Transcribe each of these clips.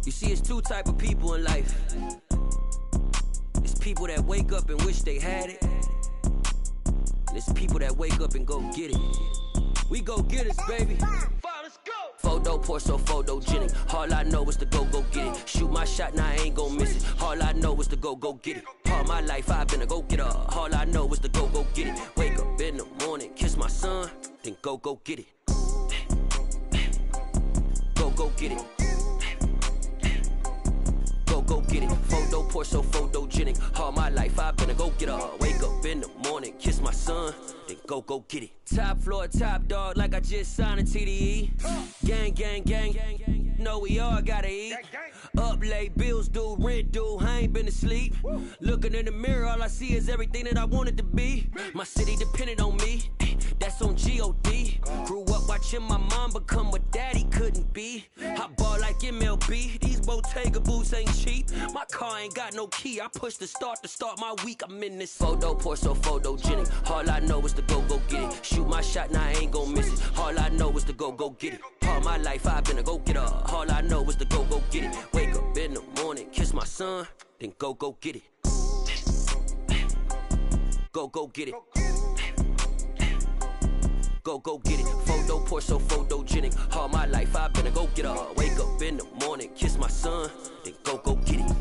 You see, it's two type of people in life. It's people that wake up and wish they had it, and it's people that wake up and go get it. We go get it, baby. Let's go. Photo pour so photogenic. All I know is to go get it. Shoot my shot, now I ain't gon' miss it. All I know is to go get it. All my life I've been a go getter. All I know is to go get it. Wake up in the morning, kiss my son, then go get it. Go get it. Go get it. Photo pour so photogenic. All my life I've been a go getter. Wake up in the morning, kiss my son, then go get it. Top floor, top dog, like I just signed a TDE. Gang, gang, gang, gang. Know we all gotta eat. Up late, bills due, rent due. I ain't been asleep. Looking in the mirror, all I see is everything that I wanted to be. My city depended on me. That's on G.O.D. Grew up watching my mom become what daddy couldn't be. I ball like MLB. These Bottega boots ain't cheap. My car ain't got no key. I push the start to start my week. I'm in this photo pour so photogenic. All I know is to go get it. Shoot my shot, now I ain't gon' miss it. All I know is to go get it. All my life I've been a go getter. All I know is to go get it. Wake up in the morning, kiss my son, then go get it. Go get it. Go get it. Photo pour so photogenic. All my life I've been a go getter. Wake up in the morning, kiss my son, then go get it.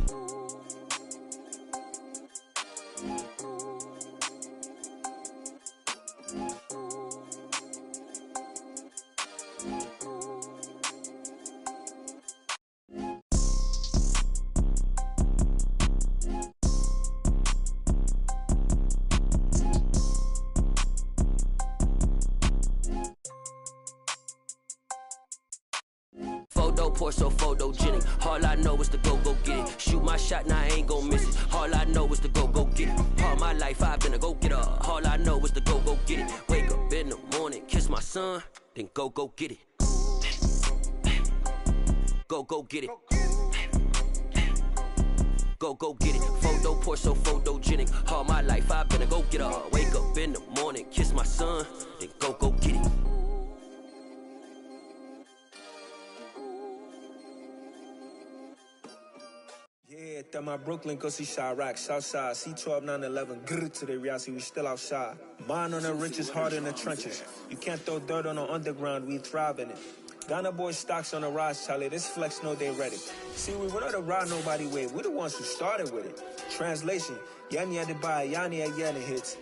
Photo pour so photogenic. All I know is to go get it. Shoot my shot, now I ain't gon' miss it. All I know is to go get it. All my life I've been a go getter. All I know is to go get it. Wake up in the morning, kiss my son, then go get it. Go get it. Go get it. Photo pour so photogenic. All my life I've been a go getter. Wake up in the morning, kiss my son, then go get it. Yeah, that my Brooklyn, go see Chirac, Southside, C12, 911, grrr to the reality, we still outside. Mine on the riches, hard in the trenches. You can't throw dirt on the underground, we thrive in it. Ghana boys stocks on the rise, Charlie, this flex know they ready. See, we were not to ride nobody with, we the ones who started with it. Translation, Yanni had to buy, Yanni had Yanni hits.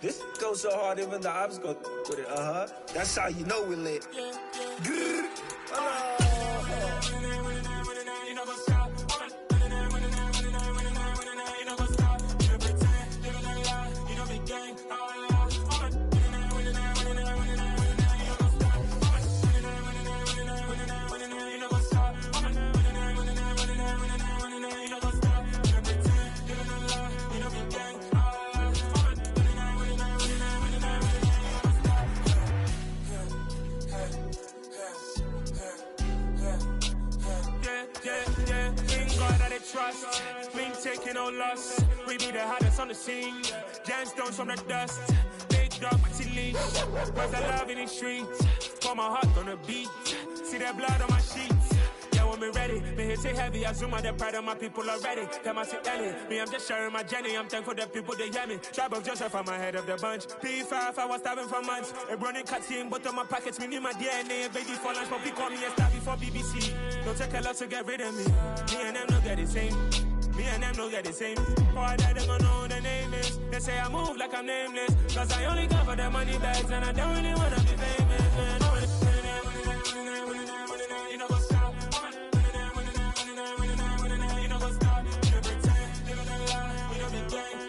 This goes so hard, even the ops go with it, That's how you know we lit. Grrr, trust, we ain't taking no loss. We be the hottest on the scene. Gemstones from the dust. Big dog with your leash. Where's the love in the streets? Pour my heart on the beat. See that blood on my sheets. Yeah, when we ready, me hit it heavy. I zoom out the pride of my people already. Them I see Ellie. Me, I'm just sharing my journey. I'm thankful that people they hear me. Tribe of Joseph, I'm ahead of the bunch. P5, I was starving for months. A running cutscene, but on my pockets, me need my DNA. Baby for lunch, but we call me a star before BBC. Don't take a lot to get rid of me. Me and them don't get the same. Me and them don't get the same. Boy, that they gonna know who the name is. They say I move like I'm nameless. Cause I only come for the money bags and I don't really wanna be famous, man. You know what's up? You know what's up? You pretend, living a lie. You know the game.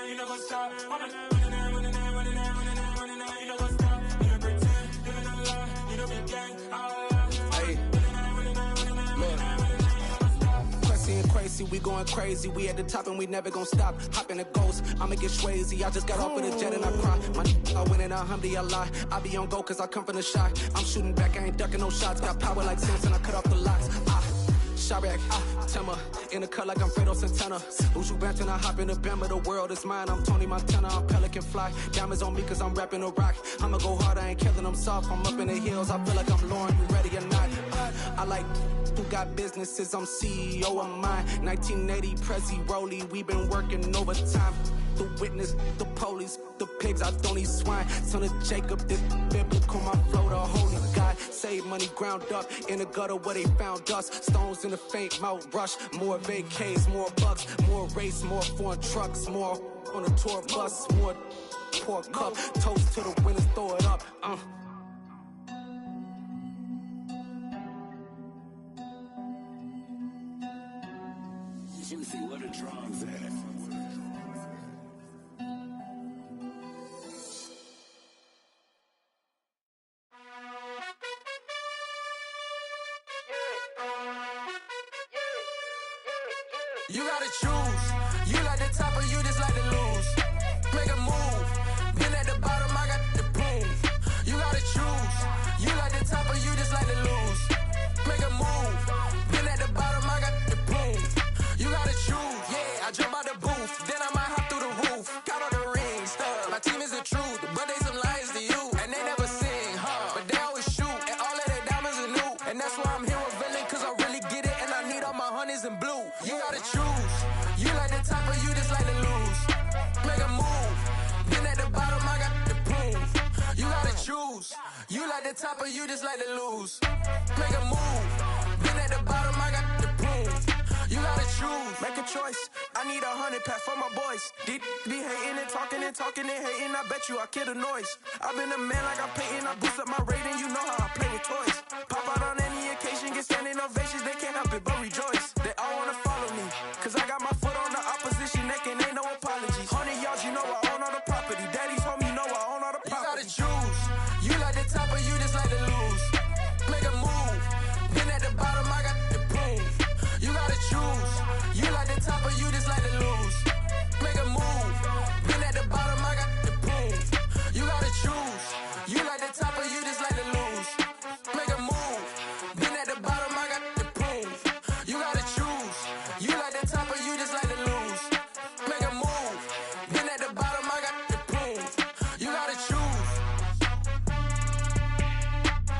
You know what's up? We going crazy, we at the top and we never gonna stop. Hop in a ghost, I'ma get swayzy. I just got off with a jet and I cry. My I win in a alhamdulillah. I be on go cause I come from the shot. I'm shooting back, I ain't ducking no shots. Got power like Samson, I cut off the locks. Chirac, Timmer, in the cut like I'm Fredo Santana. Uju Banton, I hop in the Bama, the world is mine. I'm Tony Montana, I'm Pelican Fly. Diamonds on me cause I'm rapping a rock. I'ma go hard, I ain't killing them soft. I'm up in the hills, I feel like I'm Lauren, you ready or not? I like who got businesses, I'm CEO of mine. 1980, Prezi Rolly, we been working overtime. The witness, the police, the pigs, I don't eat swine. Son of Jacob, this biblical, my flow, the holy God. Save money ground up in the gutter where they found us. Stones in the faint mouth rush. More vacays, more bucks, more race, more foreign trucks, more on a tour bus, more pour cup. Toast to the winners, throw it up. Juicy, what a drums at. You gotta choose. You like the top or you just like to lose. Make a move. Been at the bottom, I got the boom. You gotta choose. You like the top or you just like to lose. Make a move. Been at the bottom, I got the boom. You gotta choose. Yeah, I jump out the booth. Then I might hop through the roof. Got all the rings, stuff. My team is the truth, but they some lies to you. And they never sing, but they always shoot. And all of their diamonds are new. And that's why I'm here with villain, cause I really get it. And I need all my honeys in blue. You gotta choose. You like the top or you just like to lose. Make a move. Been at the bottom, I got the boom. You gotta choose. You like the top or you just like to lose. Make a move. Been at the bottom, I got the boom. You gotta choose. Make a choice. I need 100 pack for my boys. Be hating and talking and hating. I bet you I kill the noise. I've been a man like I'm Peyton. I boost up my rating. You know how I play with toys. Pop out on any occasion, get standing ovations. They can't help it but rejoice. They all wanna follow me, cause I got my foot on the opposition neck and ain't no apologies. 100 yards, you know I own all the property. Daddy's home, you know I own all the property. You gotta choose. You like the top or you just like to lose. Make a move. Been at the bottom, I got the boom. You gotta choose. You like the top or you just like to lose. Make a move. Been at the bottom, I got the boom. You gotta choose. You like the top or you just like to lose. Make a move. Been at the bottom, I got the boom. You gotta choose. You like the top or you just like to lose. Make a move. Been at the bottom, I got the boom. You gotta choose.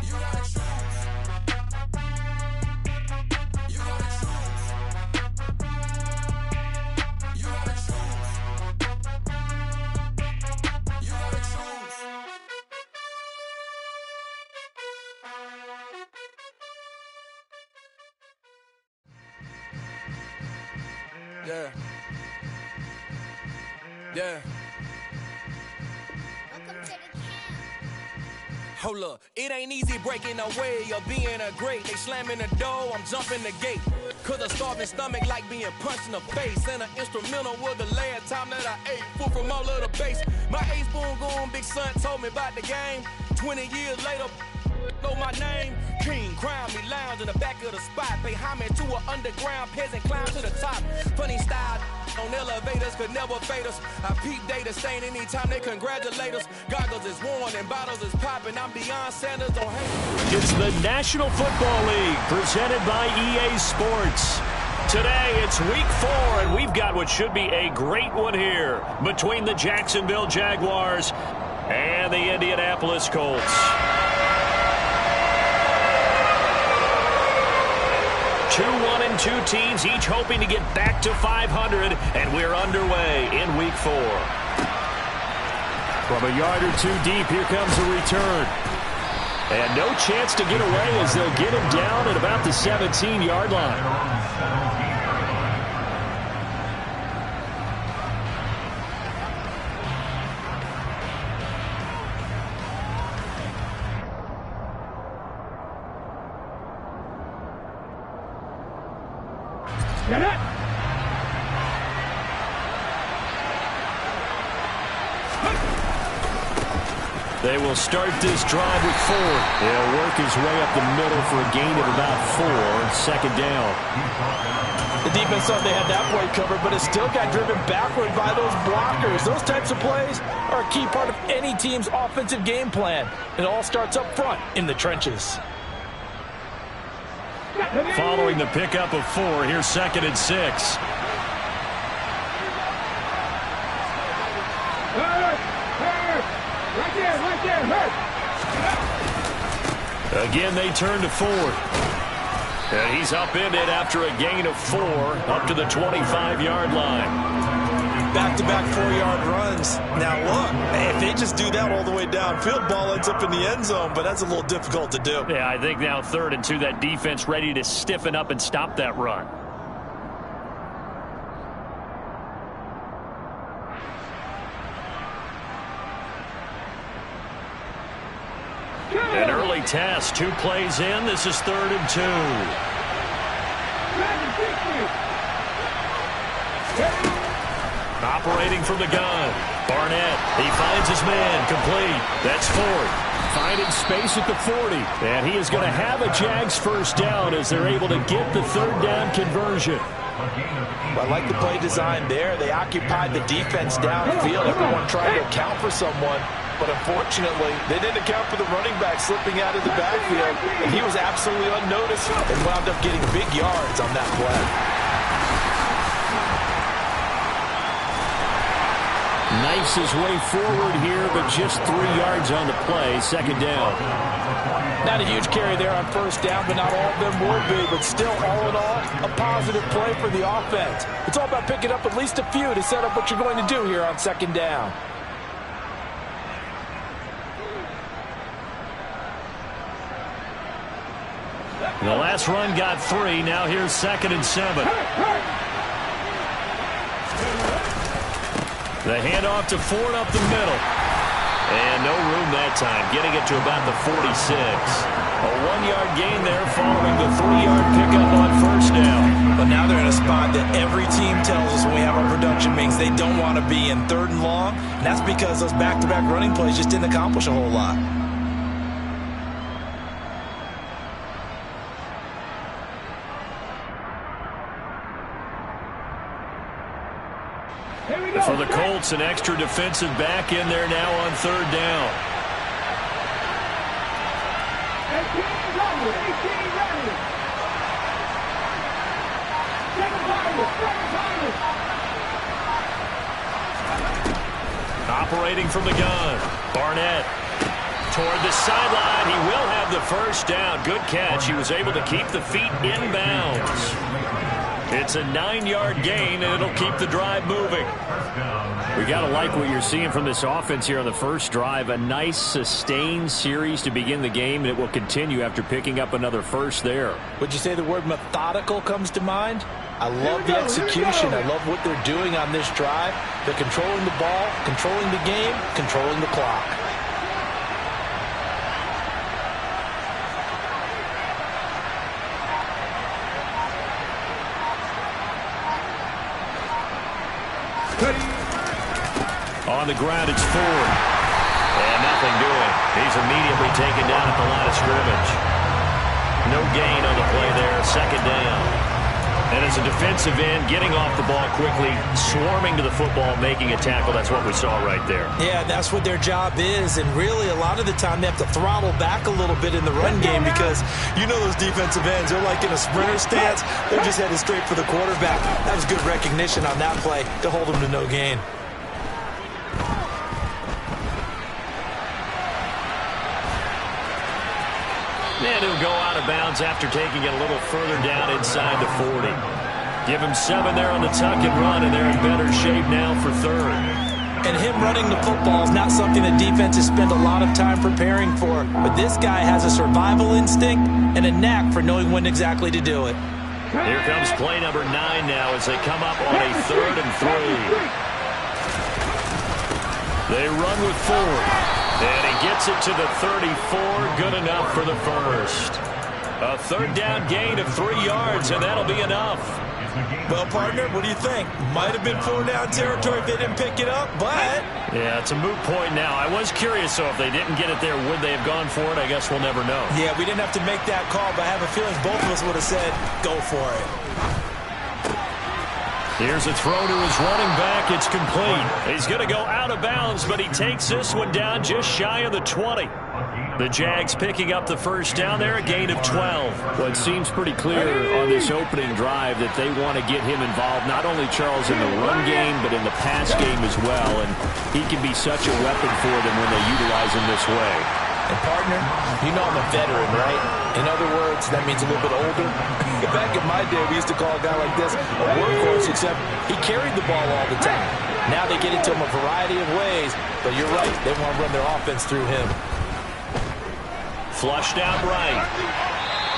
You gotta choose. You gotta choose. You gotta choose. You gotta choose. Yeah. Yeah. Hold up, it ain't easy breaking away or being a great. They slamming the door, I'm jumping the gate. Cause a starving stomach like being punched in the face. And an instrumental was the last time that I ate food from all of the base. My A-spoon going, big son told me about the game. 20 years later, know my name. King, crown me, lounge in the back of the spot. Pay homage to an underground peasant, climb to the top. Funny style on elevators could never fade us. I peep data stain anytime they congratulate us. Goggles is worn and bottles is popping. I'm beyond Sanders on hate. It's the National Football League presented by EA Sports. Today it's week 4 and we've got what should be a great one here between the Jacksonville Jaguars and the Indianapolis Colts. 2-1-2 teams, each hoping to get back to 500, and we're underway in week 4. From a yard or two deep, here comes a return. And no chance to get away as they'll get him down at about the 17-yard line. They will start this drive with Ford. He'll work his way up the middle for a gain of about 4, second down. The defense thought they had that play covered, but it still got driven backward by those blockers. Those types of plays are a key part of any team's offensive game plan. It all starts up front in the trenches. Following the pickup of 4, here's 2nd and 6. Again, they turn to Ford. And he's upended after a gain of 4 up to the 25-yard line. Back-to-back 4-yard runs. Now, look, if they just do that all the way downfield, ball ends up in the end zone, but that's a little difficult to do. Yeah, I think now 3rd and 2, that defense ready to stiffen up and stop that run. An early test, 2 plays in. This is 3rd and 2. Operating from the gun. Barnett, he finds his man, complete. That's Ford. Finding space at the 40. And he is going to have a Jags first down as they're able to get the 3rd down conversion. Well, I like the play design there. They occupied the defense downfield. Everyone tried to account for someone. But unfortunately, they didn't account for the running back slipping out of the backfield. And he was absolutely unnoticed and wound up getting big yards on that play. Knifes his way forward here, but just 3 yards on the play. 2nd down. Not a huge carry there on 1st down, but not all of them will be. But still, all in all, a positive play for the offense. It's all about picking up at least a few to set up what you're going to do here on 2nd down. The last run got 3. Now here's 2nd and 7. The handoff to Ford up the middle. And no room that time, getting it to about the 46. A 1-yard gain there following the 3-yard pickup on 1st down. But now they're in a spot that every team tells us when we have our production meetings they don't want to be in, 3rd and long. And that's because those back-to-back running plays just didn't accomplish a whole lot. For the Colts, an extra defensive back in there now on 3rd down. Operating from the gun. Barnett toward the sideline. He will have the first down. Good catch. He was able to keep the feet inbounds. It's a 9-yard gain, and it'll keep the drive moving. We got to like what you're seeing from this offense here on the first drive. A nice, sustained series to begin the game, and it will continue after picking up another first there. Would you say the word methodical comes to mind? I love the execution. I love what they're doing on this drive. They're controlling the ball, controlling the game, controlling the clock. On the ground, it's Ford. And nothing doing. He's immediately taken down at the line of scrimmage. No gain on the play there. 2nd down. And as a defensive end, getting off the ball quickly, swarming to the football, making a tackle. That's what we saw right there. Yeah, that's what their job is. And really, a lot of the time, they have to throttle back a little bit in the run game because you know those defensive ends, they're like in a sprinter stance. They're just headed straight for the quarterback. That was good recognition on that play to hold them to no gain. And he'll go out of bounds after taking it a little further down inside the 40. Give him 7 there on the tuck and run, and they're in better shape now for 3rd. And him running the football is not something that defenses spend a lot of time preparing for. But this guy has a survival instinct and a knack for knowing when exactly to do it. Here comes play number 9 now as they come up on a 3rd and 3. They run with Ford. And he gets it to the 34, good enough for the first. A 3rd down gain of 3 yards, and that'll be enough. Well, partner, what do you think? Might have been 4-down territory if they didn't pick it up, but... Yeah, it's a moot point now. I was curious, so if they didn't get it there, would they have gone for it? I guess we'll never know. Yeah, we didn't have to make that call, but I have a feeling both of us would have said, go for it. Here's a throw to his running back. It's complete. He's going to go out of bounds, but he takes this one down just shy of the 20. The Jags picking up the first down there, a gain of 12. Well, it seems pretty clear on this opening drive that they want to get him involved, not only, Charles, in the run game, but in the pass game as well. And he can be such a weapon for them when they utilize him this way. And, partner, you know I'm a veteran, right? In other words, that means a little bit older. Back in my day, we used to call a guy like this a workhorse, except he carried the ball all the time. Now they get it to him a variety of ways, but you're right, they want to run their offense through him. Flushed out right.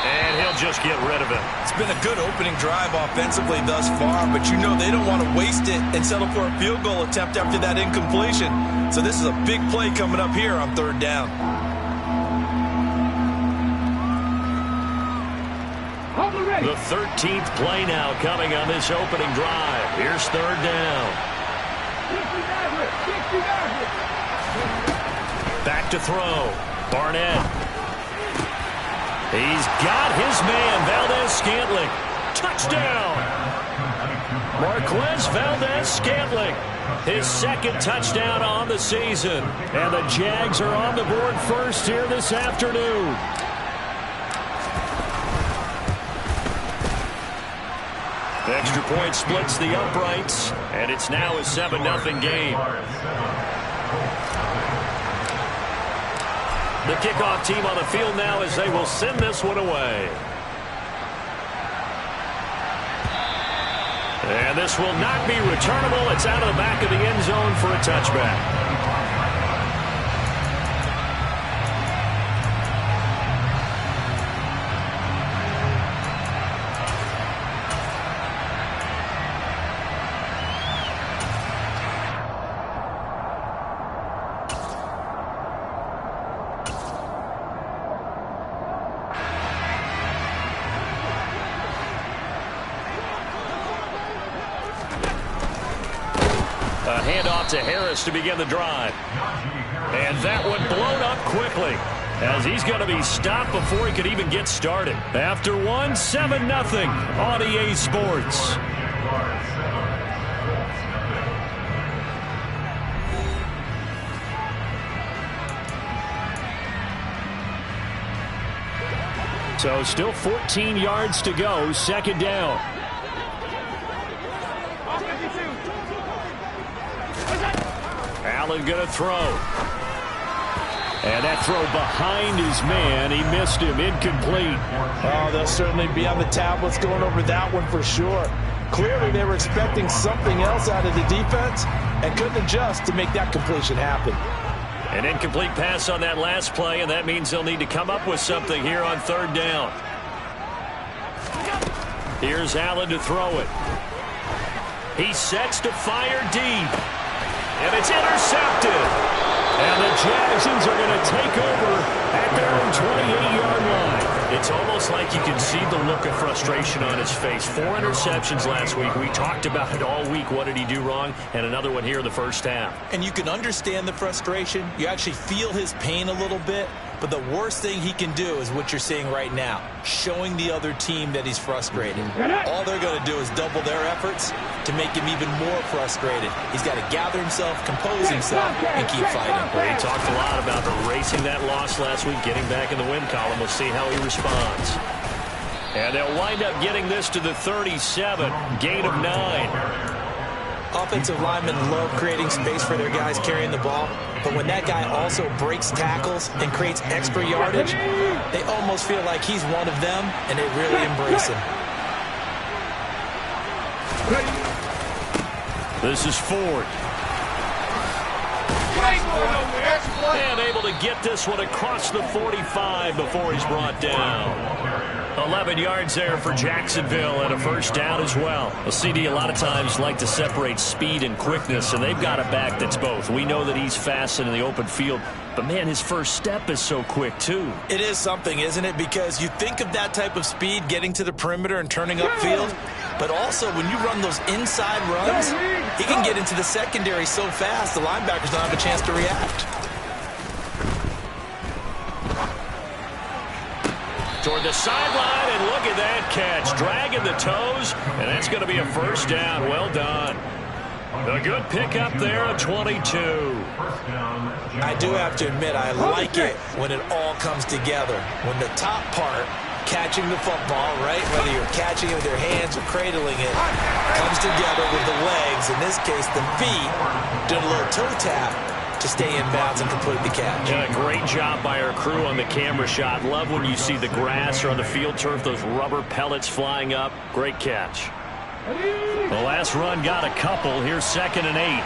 And he'll just get rid of it. It's been a good opening drive offensively thus far, but you know they don't want to waste it and settle for a field goal attempt after that incompletion. So this is a big play coming up here on third down. The 13th play now coming on this opening drive. Here's third down. Back to throw. Barnett. He's got his man, Valdez-Scantling. Touchdown! Marquez Valdez-Scantling, his second touchdown on the season. And the Jags are on the board first here this afternoon. Extra point splits the uprights, and it's now a 7-0 game. The kickoff team on the field now as they will send this one away. And this will not be returnable. It's out of the back of the end zone for a touchback. Handoff to Harris to begin the drive. And that one blown up quickly as he's going to be stopped before he could even get started. After one, 7-0 on EA Sports. So still 14 yards to go, second down. Allen going to throw. And that throw behind his man. He missed him. Incomplete. Oh, they'll certainly be on the tablets going over that one for sure. Clearly they were expecting something else out of the defense and couldn't adjust to make that completion happen. An incomplete pass on that last play, and that means they'll need to come up with something here on third down. Here's Allen to throw it. He sets to fire deep. And it's intercepted. And the Jagsons are going to take over at their own 28-yard line. It's almost like you can see the look of frustration on his face. 4 interceptions last week. We talked about it all week. What did he do wrong? And another one here in the first half. And you can understand the frustration. You actually feel his pain a little bit. But the worst thing he can do is what you're seeing right now, showing the other team that he's frustrated. All they're going to do is double their efforts to make him even more frustrated. He's got to gather himself, compose himself, and keep fighting. Well, he talked a lot about erasing that loss last week, getting back in the win column. We'll see how he responds. And they'll wind up getting this to the 37, gain of 9. Offensive linemen love creating space for their guys carrying the ball, but when that guy also breaks tackles and creates extra yardage, they almost feel like he's one of them, and they really embrace him. This is Ford. And able to get this one across the 45 before he's brought down. 11 yards there for Jacksonville and a first down as well. Well, CD a lot of times like to separate speed and quickness, and they've got a back that's both. We know that he's fast in the open field, but, man, his first step is so quick, too. It is something, isn't it? Because you think of that type of speed getting to the perimeter and turning upfield, but also when you run those inside runs, he can get into the secondary so fast the linebackers don't have a chance to react. Toward the sideline, and look at that catch. Dragging the toes, and that's going to be a first down. Well done. A good pickup there, a 22. I do have to admit, I like it when it all comes together. When the top part, catching the football, right, whether you're catching it with your hands or cradling it, comes together with the legs. In this case, the feet, doing a little toe tap to stay in bounds and complete the catch. Yeah, great job by our crew on the camera shot. Love when you see the grass or on the field turf, those rubber pellets flying up. Great catch. The last run got a couple. Here's 2nd and 8.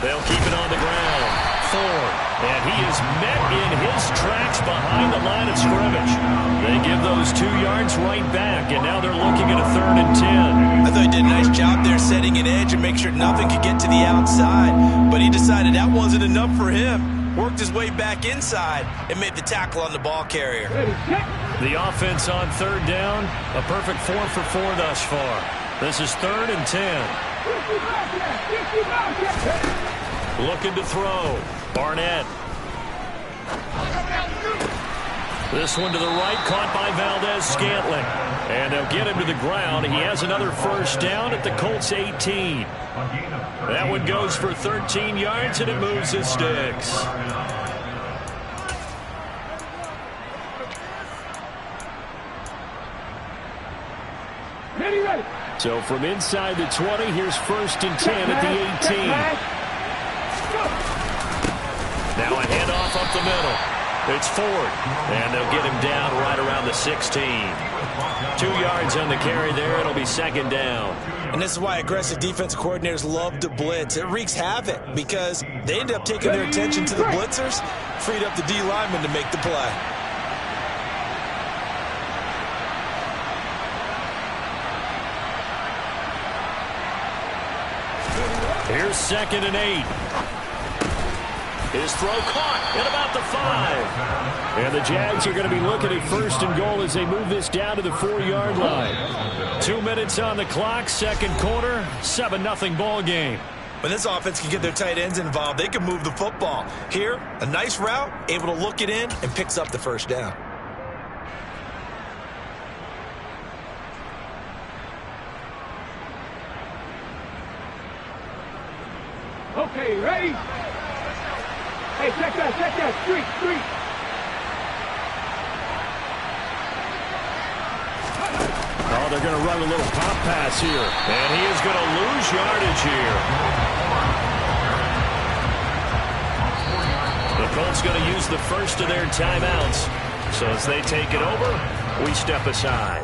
They'll keep it on the ground. Ford. And he is met in his tracks behind the line of scrimmage. They give those 2 yards right back, and now they're looking at a 3rd and 10. I thought he did a nice job there setting an edge and make sure nothing could get to the outside. But he decided that wasn't enough for him. Worked his way back inside and made the tackle on the ball carrier. The offense on 3rd down, a perfect 4 for 4 thus far. This is 3rd and 10. Looking to throw. Barnett. This one to the right, caught by Valdez-Scantling. And they'll get him to the ground. He has another 1st down at the Colts 18. That one goes for 13 yards, and it moves his sticks. So from inside the 20, here's 1st and 10 at the 18. Now a handoff up the middle. It's Ford, and they'll get him down right around the 16. 2 yards on the carry there. It'll be 2nd down. And this is why aggressive defensive coordinators love to blitz. It wreaks havoc because they end up taking their attention to the blitzers, freed up the D lineman to make the play. Here's 2nd and 8. His throw caught at about the 5. And the Jags are going to be looking at 1st and goal as they move this down to the 4-yard line. 2 minutes on the clock, 2nd quarter, 7-0 ball game. When this offense can get their tight ends involved, they can move the football. Here, a nice route, able to look it in, and picks up the 1st down. Okay, ready? Hey, check that, street. Oh, they're going to run a little pop pass here. And he is going to lose yardage here. The Colts going to use the first of their timeouts. So as they take it over, we step aside.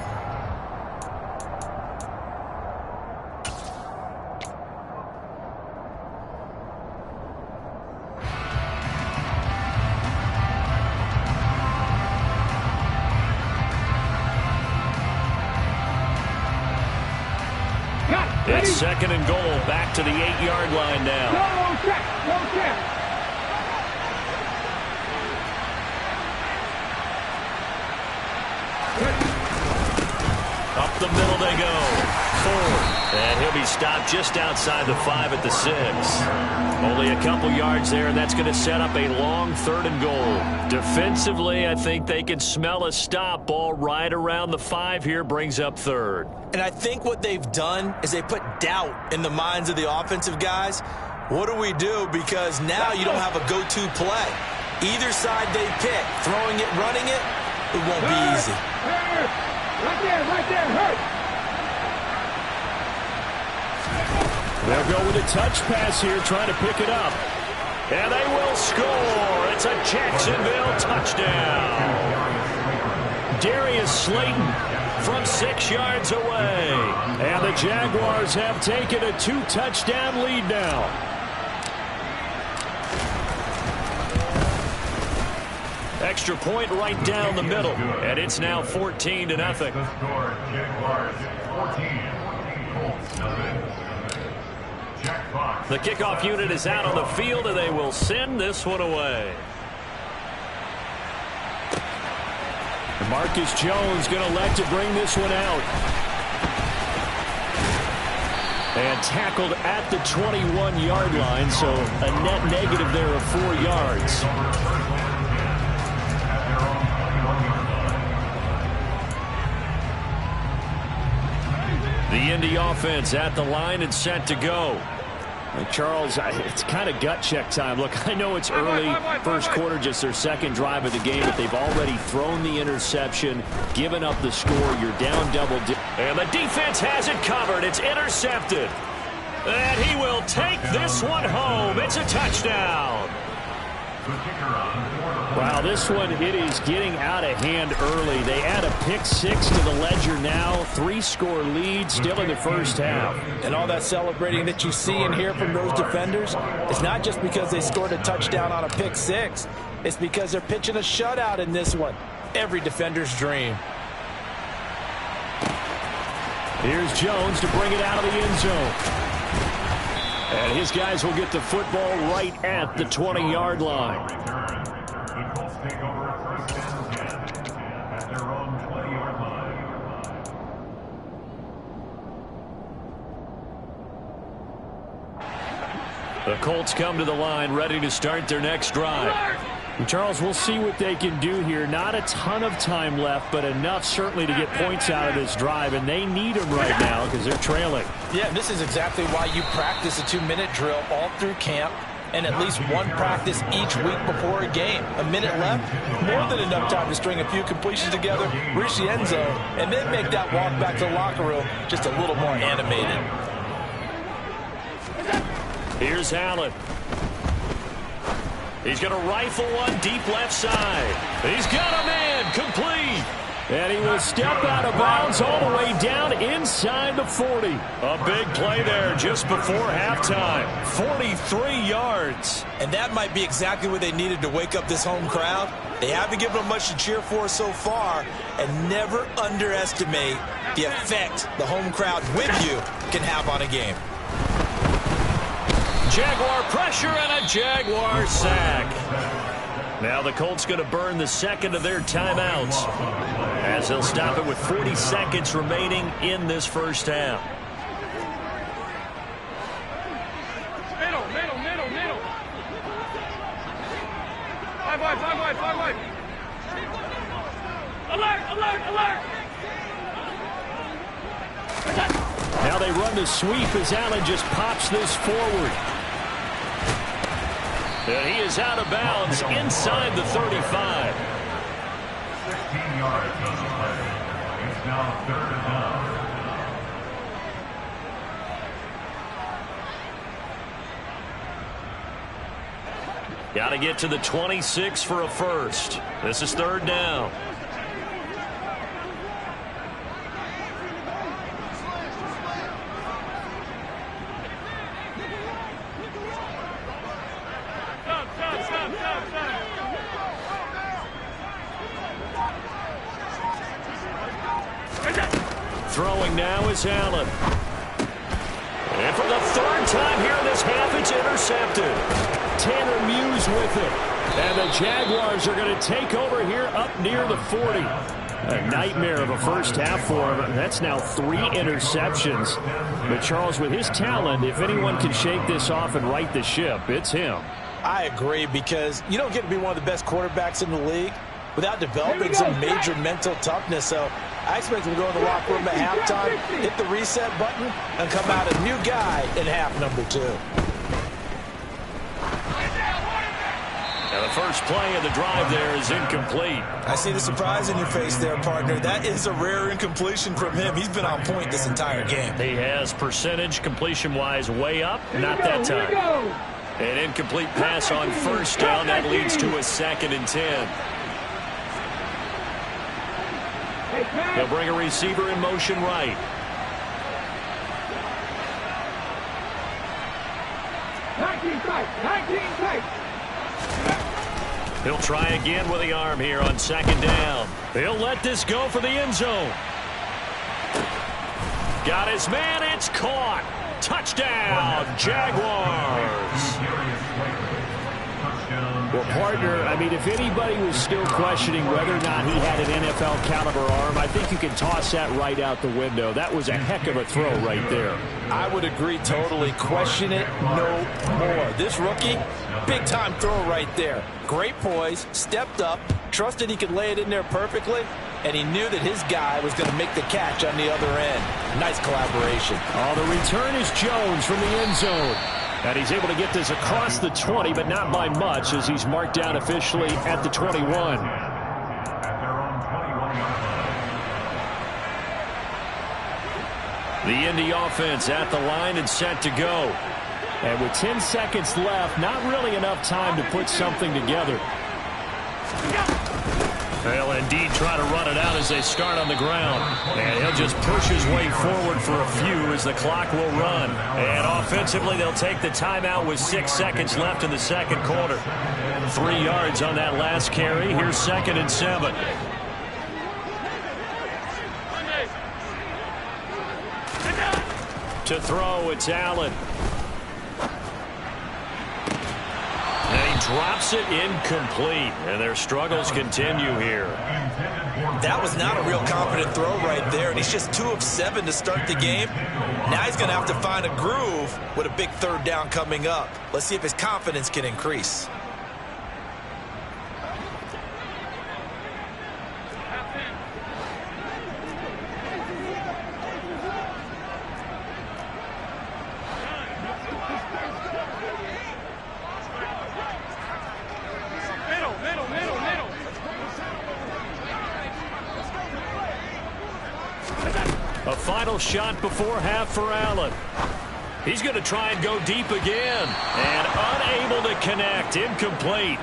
It's 2nd and goal, back to the 8-yard line now. No check. Up the middle they go. Ford. And he'll be stopped just outside the 5 at the 6. Only a couple yards there, and that's going to set up a long 3rd and goal. Defensively, I think they can smell a stop. Ball right around the 5 here, brings up 3rd. And I think what they've done is they put doubt in the minds of the offensive guys. What do we do? Because now you don't have a go-to play. Either side they pick, throwing it, running it, it won't be easy. Right there, hurt. They'll go with a touch pass here, trying to pick it up. And they will score. It's a Jacksonville touchdown. Darius Slayton from 6 yards away. And the Jaguars have taken a 2-touchdown lead now. Extra point right down the middle. And it's now 14-0. The kickoff unit is out on the field, and they will send this one away. Marcus Jones going to elect to bring this one out. And tackled at the 21-yard line, so a net negative there of 4 yards. The Indy offense at the line and set to go. Charles, it's kind of gut check time. Look, I know it's early, first quarter, just their second drive of the game, but they've already thrown the interception, given up the score. You're down double digits. And the defense has it covered. It's intercepted. And he will take this one home. It's a touchdown. Wow, this one, it is getting out of hand early. They add a pick 6 to the ledger now. 3-score lead still in the first half. And all that celebrating that you see and hear from those defenders, it's not just because they scored a touchdown on a pick 6. It's because they're pitching a shutout in this one. Every defender's dream. Here's Jones to bring it out of the end zone. And his guys will get the football right at the 20-yard line. The Colts take over a first and 10 at their own 20-yard line. The Colts come to the line ready to start their next drive. And Charles, we'll see what they can do here. Not a ton of time left, but enough certainly to get points out of this drive, and they need them right now because they're trailing. Yeah, this is exactly why you practice a 2-minute drill all through camp and at least one practice each week before a game. A minute left, more than enough time to string a few completions together, reach the end zone, and then make that walk back to the locker room just a little more animated. Here's Allen. He's going to rifle one deep left side. He's got a man complete. And he will step out of bounds all the way down inside the 40. A big play there just before halftime. 43 yards. And that might be exactly what they needed to wake up this home crowd. They haven't given them much to cheer for so far. And never underestimate the effect the home crowd with you can have on a game. Jaguar pressure and a Jaguar sack. Now the Colts going to burn the second of their timeouts as they'll stop it with 40 seconds remaining in this first half. Middle. 5 wide. Alert. Now they run the sweep as Allen just pops this forward. And he is out of bounds inside the 35. 16 yards on the play. It's now 3rd and down. Got to get to the 26 for a first. This is 3rd down. Throwing now is Allen. And for the 3rd time here in this half, it's intercepted. Tanner Muse with it. And the Jaguars are going to take over here up near the 40. A nightmare of a first half for him. That's now 3 interceptions. But Charles, with his talent, if anyone can shake this off and right the ship, it's him. I agree, because you don't get to be one of the best quarterbacks in the league without developing some major mental toughness. So I expect him to go in the locker room at halftime, hit the reset button, and come out a new guy in half number 2. Now the first play of the drive there is incomplete. I see the surprise in your face there, partner. That is a rare incompletion from him. He's been on point this entire game. He has percentage completion-wise way up, not that time. An incomplete pass on first down. That leads to a 2nd and 10. They'll bring a receiver in motion right. 19 tight. He'll try again with the arm here on 2nd down. He'll let this go for the end zone. Got his man. It's caught. Touchdown, Jaguars. Well, partner, I mean, if anybody was still questioning whether or not he had an NFL caliber arm, I think you can toss that right out the window. That was a heck of a throw right there. I would agree totally. Question it no more. This rookie, big-time throw right there. Great poise, stepped up, trusted he could lay it in there perfectly, and he knew that his guy was going to make the catch on the other end. Nice collaboration. Oh, the return is Jones from the end zone. And he's able to get this across the 20, but not by much, as he's marked down officially at the 21. The Indy offense at the line and set to go. And with 10 seconds left, not really enough time to put something together. They'll indeed try to run it out as they start on the ground. And he'll just push his way forward for a few as the clock will run. And offensively, they'll take the timeout with 6 seconds left in the second quarter. 3 yards on that last carry. Here's 2nd and 7. To throw, it's Allen. And he drops it incomplete. And their struggles continue here. That was not a real confident throw right there. And he's just 2 of 7 to start the game. Now he's going to have to find a groove with a big 3rd down coming up. Let's see if his confidence can increase. A final shot before half for Allen. He's going to try and go deep again. And unable to connect. Incomplete.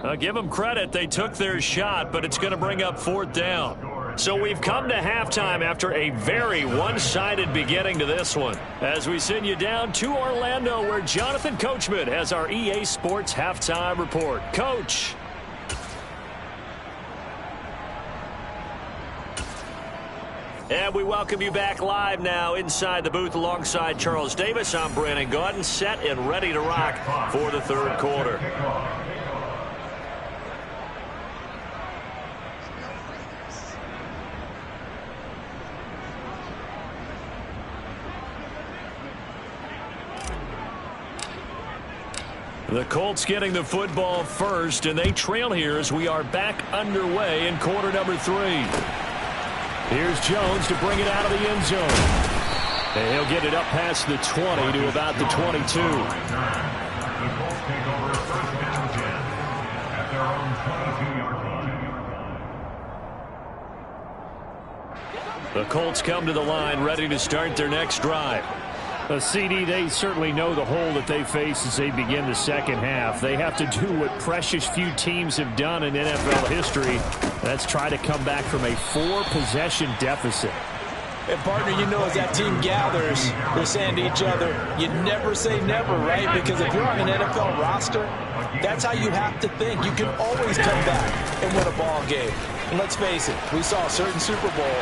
I'll give them credit. They took their shot, but it's going to bring up 4th down. So we've come to halftime after a very one-sided beginning to this one. As we send you down to Orlando, where Jonathan Coachman has our EA Sports Halftime Report. Coach. And we welcome you back live now inside the booth alongside Charles Davis. I'm Brandon Gaudin, set and ready to rock for the 3rd quarter. The Colts getting the football first, and they trail here as we are back underway in quarter number 3. Here's Jones to bring it out of the end zone. And he'll get it up past the 20 to about the 22. The Colts take over 1st and 10 at their own 22-yard line. The Colts come to the line ready to start their next drive. CD, they certainly know the hole that they face as they begin the second half. They have to do what precious few teams have done in NFL history. That's try to come back from a 4-possession deficit. And, partner, you know, as that team gathers, they're saying to each other, you never say never, right? Because if you're on an NFL roster, that's how you have to think. You can always come back and win a ball game. And let's face it, we saw a certain Super Bowl,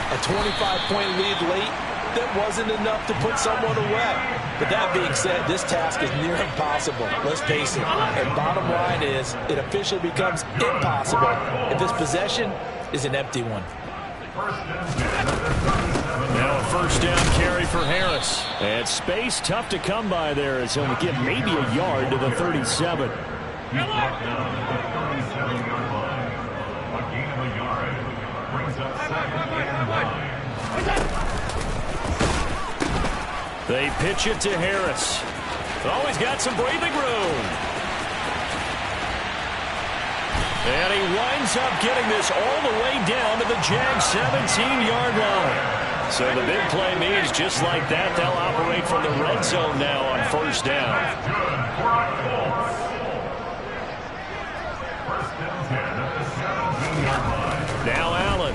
a 25-point lead late, that wasn't enough to put someone away. But that being said, this task is near impossible. Let's face it. And bottom line is, it officially becomes impossible if this possession is an empty one. Now a 1st down carry for Harris. And space tough to come by there as he'll get maybe a yard to the 37. He's brought down at the 37-yard line. A gain of a yard brings up 2nd and 9. They pitch it to Harris. Oh, he's got some breathing room. And he winds up getting this all the way down to the Jags 17-yard line. So the big play means just like that, they'll operate from the red zone now on 1st down. Now Allen.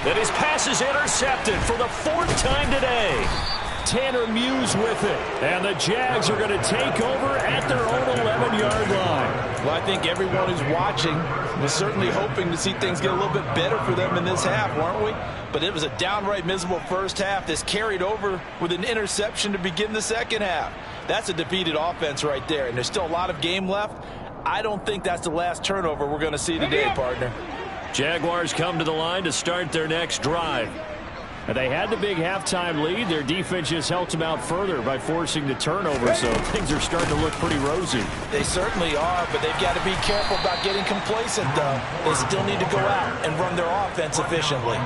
And his pass is intercepted for the 4th time today. Tanner Muse with it. And the Jags are going to take over at their own 11-yard line. Well, I think everyone who's watching was certainly hoping to see things get a little bit better for them in this half, weren't we? But it was a downright miserable first half. This carried over with an interception to begin the second half. That's a defeated offense right there, and there's still a lot of game left. I don't think that's the last turnover we're going to see today, partner. Jaguars come to the line to start their next drive. They had the big halftime lead. Their defense just helped them out further by forcing the turnover, so things are starting to look pretty rosy. They certainly are, but they've got to be careful about getting complacent, though. They still need to go out and run their offense efficiently.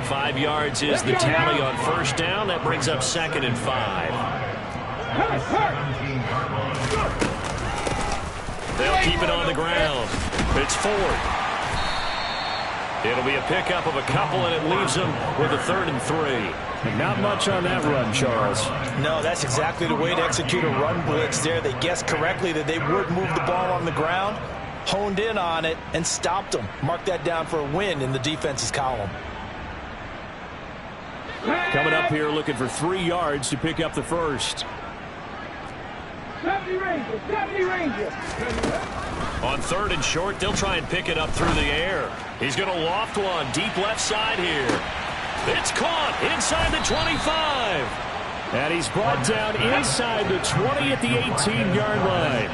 5 yards is the tally on first down. That brings up 2nd and 5. They'll keep it on the ground. It's Ford. It'll be a pickup of a couple, and it leaves them with a 3rd and 3. And not much on that run, Charles. No, that's exactly the way to execute a run blitz there. They guessed correctly that they would move the ball on the ground, honed in on it, and stopped them. Mark that down for a win in the defense's column. Coming up here looking for 3 yards to pick up the first. 70 Rangers. On 3rd and short, they'll try and pick it up through the air. He's going to loft one deep left side here. It's caught inside the 25. And he's brought down inside the 20 at the 18-yard line.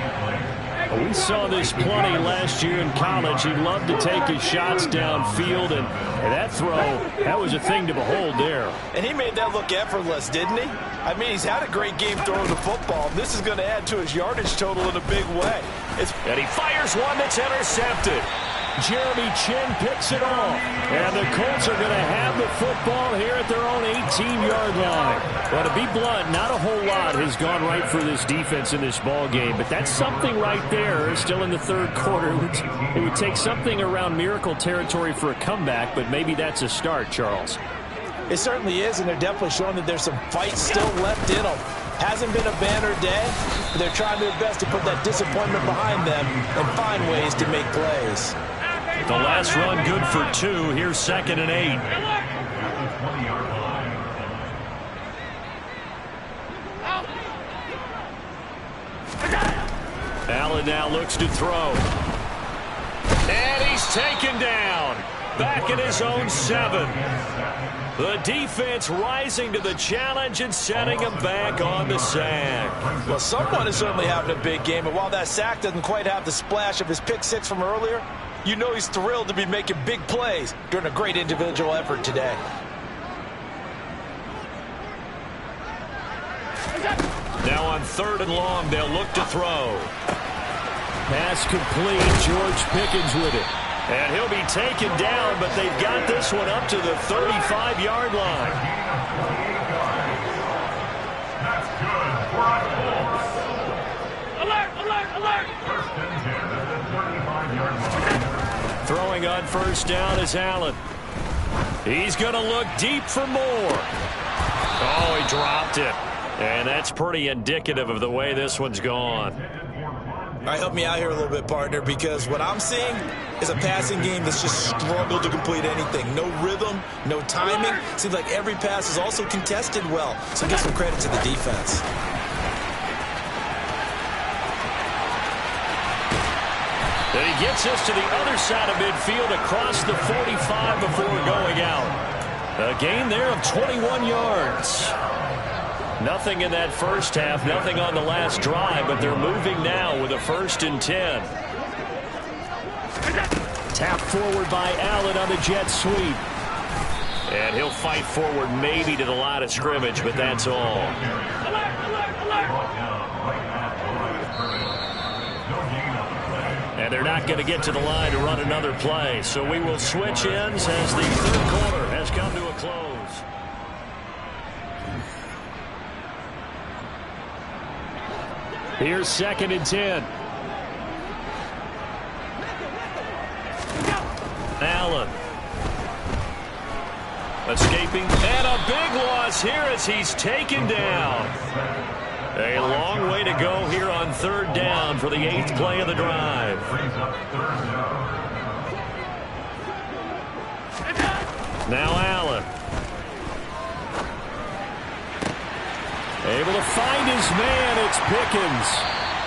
We saw this plenty last year in college. He loved to take his shots downfield, and that throw, that was a thing to behold there. And he made that look effortless, didn't he? I mean, he's had a great game throwing the football. This is going to add to his yardage total in a big way. And he fires one that's intercepted. Jeremy Chinn picks it off. And the Colts are going to have the football here at their own 18-yard line. Well, to be blunt, not a whole lot has gone right for this defense in this ball game, but that's something right there. Still in the 3rd quarter. It would take something around miracle territory for a comeback, but maybe that's a start, Charles. It certainly is, and they're definitely showing that there's some fight still left in them. Hasn't been a banner day, but they're trying their best to put that disappointment behind them and find ways to make plays. The last run good for 2. Here's 2nd and 8. Allen now looks to throw. And he's taken down. Back in his own 7. The defense rising to the challenge and setting him back on the sack. Well, someone is certainly having a big game, and while that sack doesn't quite have the splash of his pick 6 from earlier, you know he's thrilled to be making big plays during a great individual effort today. Now on 3rd and long, they'll look to throw. Pass complete. George Pickens with it. And he'll be taken down, but they've got this one up to the 35-yard line. That's good for a Colts. Alert! First and 10 at the 35-yard line. Throwing on first down is Allen. He's going to look deep for more. Oh, he dropped it. And that's pretty indicative of the way this one's gone. All right, help me out here a little bit, partner, because what I'm seeing is a passing game that's just struggled to complete anything. No rhythm, no timing. Seems like every pass is also contested well, so give some credit to the defense. Then he gets us to the other side of midfield across the 45 before going out. A gain there of 21 yards. Nothing in that first half, nothing on the last drive, but they're moving now with a 1st and 10. Tap forward by Allen on the jet sweep. And he'll fight forward maybe to the line of scrimmage, but that's all. And they're not going to get to the line to run another play. So we will switch ends as the 3rd quarter has come to a close. Here's 2nd and 10. Allen. Escaping. And a big loss here as he's taken down. A long way to go here on 3rd down for the 8th play of the drive. Now Allen. Able to find his man. It's Pickens.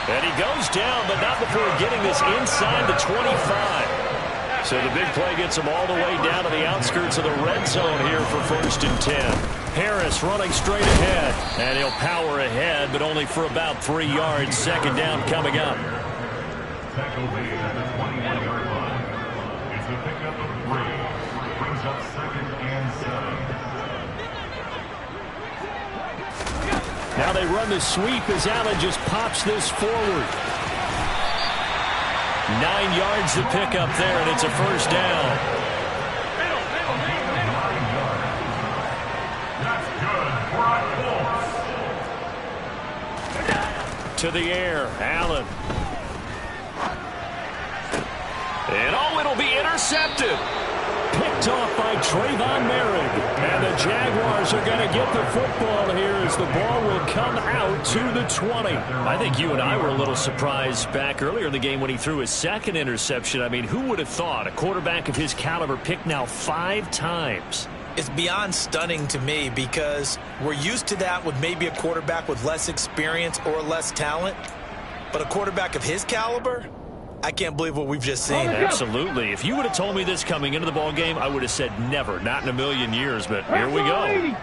And he goes down, but not before getting this inside the 25. So the big play gets him all the way down to the outskirts of the red zone here for 1st and 10. Harris running straight ahead. And he'll power ahead, but only for about 3 yards. 2nd down coming up. Tackle made at the 21-yard line. It's a pickup of 3. Brings up 2nd and 7. Now they run the sweep as Allen just pops this forward. 9 yards to pick up there, and it's a first down. That's good for a Colts. To the air, Allen. And it'll be intercepted. Picked off by Trayvon Merrick. And the Jaguars are going to get the football here as the ball will come out to the 20. I think you and I were a little surprised back earlier in the game when he threw his second interception. I mean, who would have thought a quarterback of his caliber picked now 5 times? It's beyond stunning to me because we're used to that with maybe a quarterback with less experience or less talent. But a quarterback of his caliber, I can't believe what we've just seen. Absolutely. If you would have told me this coming into the ball game, I would have said never, not in a million years, but here we go.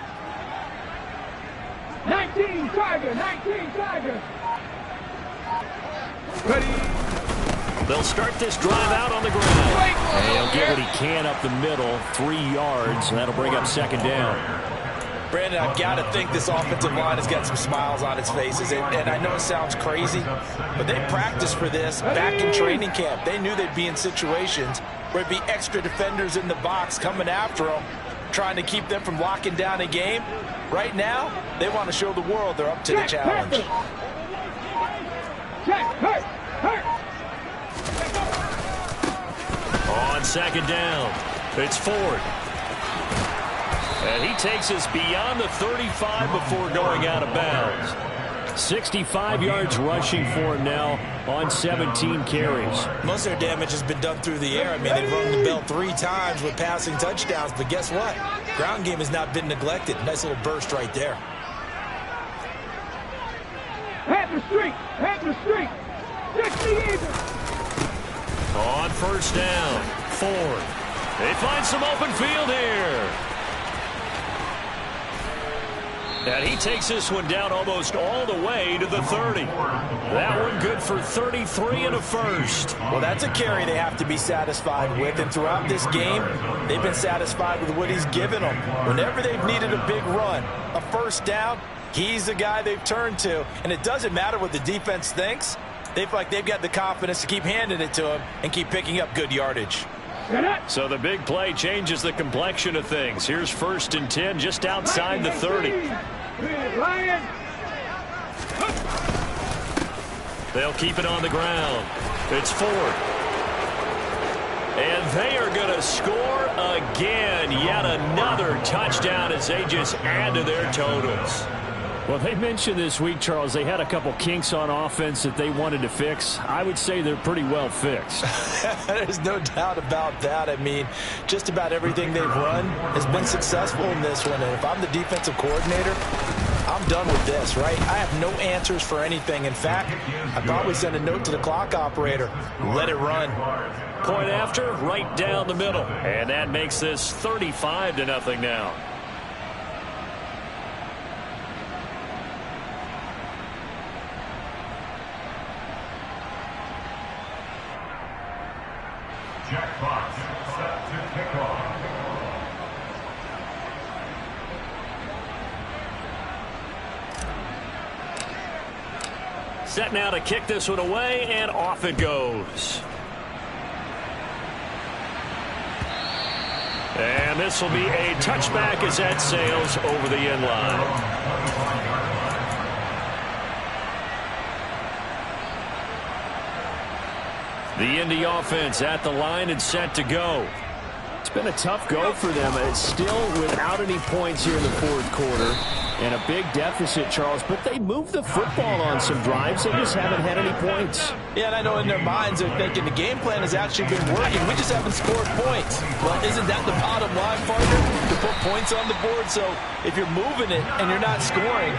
19 Tigers. Ready. They'll start this drive out on the ground. And he'll get what he can up the middle, 3 yards, and that'll bring up second down. Brandon, I've got to think this offensive line has got some smiles on its faces. And I know it sounds crazy, but they practiced for this back in training camp. They knew they'd be in situations where there'd be extra defenders in the box coming after them, trying to keep them from locking down a game. Right now, they want to show the world they're up to the challenge. On second down, it's Ford. And he takes us beyond the 35 before going out of bounds. 65 yards rushing for him now on 17 carries. Most of their damage has been done through the air. I mean, they've rung the bell 3 times with passing touchdowns, but guess what? Ground game has not been neglected. Nice little burst right there. Head the street. 60 even. On first down, Ford. They find some open field here. And he takes this one down almost all the way to the 30. That one good for 33 and a first. Well, that's a carry they have to be satisfied with. And throughout this game, they've been satisfied with what he's given them. Whenever they've needed a big run, a first down, he's the guy they've turned to. And it doesn't matter what the defense thinks. They feel like they've got the confidence to keep handing it to him and keep picking up good yardage. So the big play changes the complexion of things. Here's first and 10 just outside the 30. They'll keep it on the ground. It's Ford. And they are going to score again. Yet another touchdown as they just add to their totals. Well, they mentioned this week, Charles, they had a couple kinks on offense that they wanted to fix. I would say they're pretty well fixed. There's no doubt about that. I mean, just about everything they've run has been successful in this one. And if I'm the defensive coordinator, I'm done with this, right? I have no answers for anything. In fact, I'd probably send a note to the clock operator. Let it run. Point after, right down the middle. And that makes this 35-0 now. Jack Fox set to kick off. Set now to kick this one away, and off it goes. And this will be a touchback as that sails over the end line. The Indy offense at the line and set to go. It's been a tough go for them. It's still without any points here in the fourth quarter. And a big deficit, Charles. But they moved the football on some drives. They just haven't had any points. Yeah, and I know in their minds they're thinking the game plan has actually been working. We just haven't scored points. Well, isn't that the bottom line, partner? To put points on the board. So if you're moving it and you're not scoring,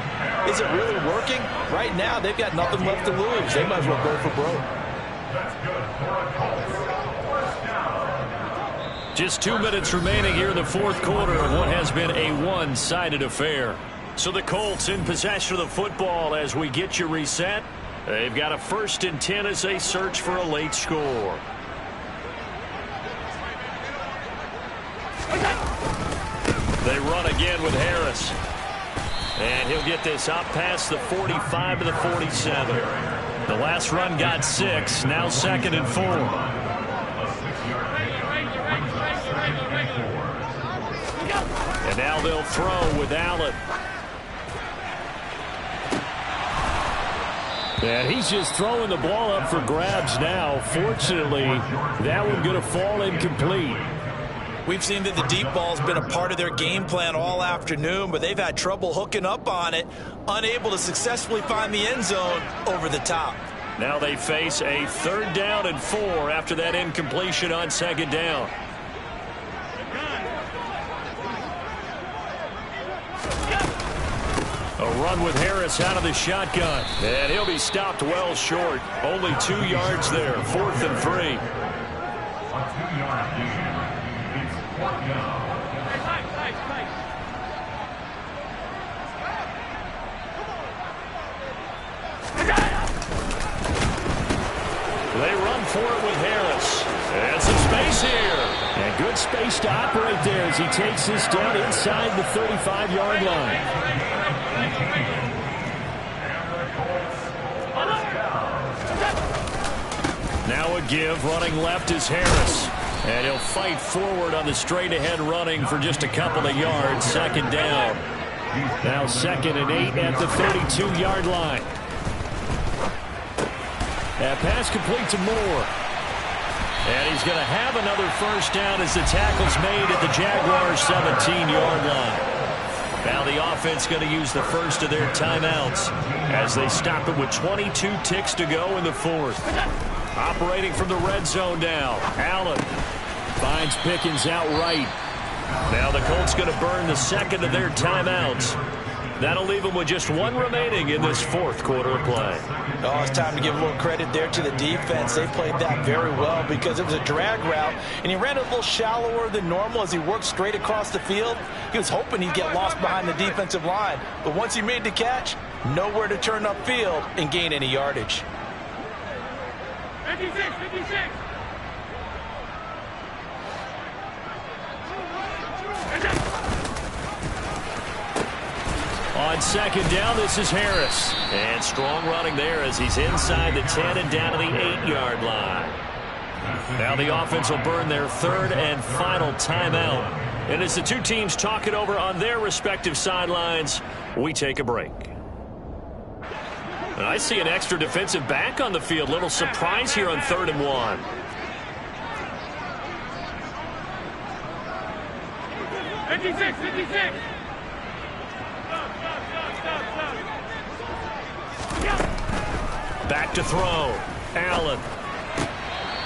is it really working? Right now, they've got nothing left to lose. They might as well go for broke. That's good for a Colts. First down. Just 2 minutes remaining here in the fourth quarter of what has been a one-sided affair. So the Colts in possession of the football as we get you reset. They've got a 1st and 10 as they search for a late score. They run again with Harris. And he'll get this up past the 45 to the 47. The last run got 6. Now 2nd and 4. And now they'll throw with Allen. And he's just throwing the ball up for grabs now. Fortunately, that one going to fall incomplete. We've seen that the deep ball's been a part of their game plan all afternoon, but they've had trouble hooking up on it, unable to successfully find the end zone over the top. Now they face a 3rd down and 4 after that incompletion on 2nd down. A run with Harris out of the shotgun. And he'll be stopped well short. Only 2 yards there. 4th and 3. A 2-yard gain. It's 4th down. They run for it with Harris. And some space here. And good space to operate there as he takes this down inside the 35-yard line. Now a give. Running left is Harris. And he'll fight forward on the straight-ahead running for just a couple of yards. 2nd down. Now 2nd and 8 at the 32-yard line. That pass complete to Moore. And he's going to have another 1st down as the tackle's made at the Jaguars' 17-yard line. Now the offense going to use the first of their timeouts as they stop it with 22 ticks to go in the 4th. Operating from the red zone now. Allen finds Pickens outright. Now the Colts going to burn the 2nd of their timeouts. That'll leave them with just 1 remaining in this 4th quarter of play. Oh, it's time to give a little credit there to the defense. They played that very well because it was a drag route, and he ran a little shallower than normal as he worked straight across the field. He was hoping he'd get lost behind the defensive line, but once he made the catch, nowhere to turn upfield and gain any yardage. 56, 56. On 2nd down, this is Harris. And strong running there as he's inside the 10 and down to the 8-yard line. Now the offense will burn their 3rd and final timeout. And as the two teams talk it over on their respective sidelines, we take a break. And I see an extra defensive back on the field. Little surprise here on 3rd and 1. Back to throw. Allen.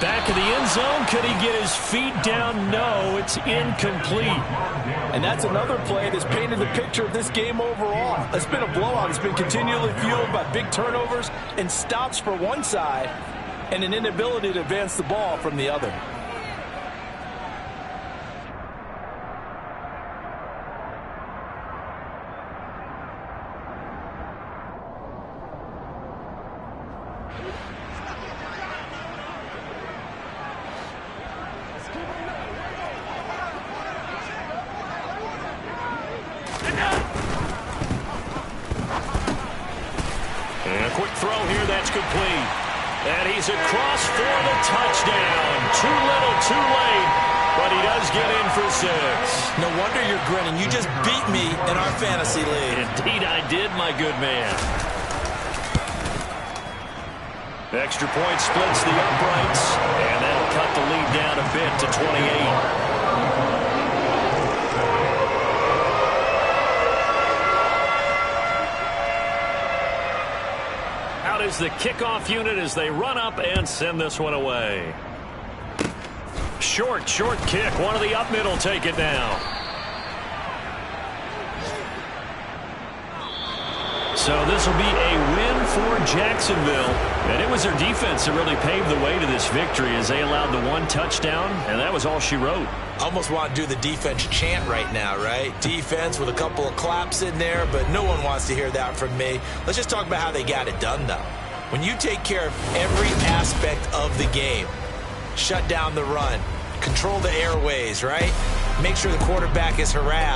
Back of the end zone. Could he get his feet down? No, it's incomplete. And that's another play that's painted the picture of this game overall. It's been a blowout. It's been continually fueled by big turnovers and stops for one side and an inability to advance the ball from the other. And he's across for the touchdown. Too little, too late, but he does get in for 6. No wonder you're grinning. You just beat me in our fantasy league. Indeed I did, my good man. Extra point splits the uprights, and that'll cut the lead down a bit to 28. Is the kickoff unit as they run up and send this one away. Short kick. One of the up middle take it now. So this will be a win for Jacksonville. And it was their defense that really paved the way to this victory as they allowed the 1 touchdown, and that was all she wrote. I almost want to do the defense chant right now, right? Defense with a couple of claps in there, but no one wants to hear that from me. Let's just talk about how they got it done, though. When you take care of every aspect of the game, shut down the run, control the airways, right? Make sure the quarterback is harassed.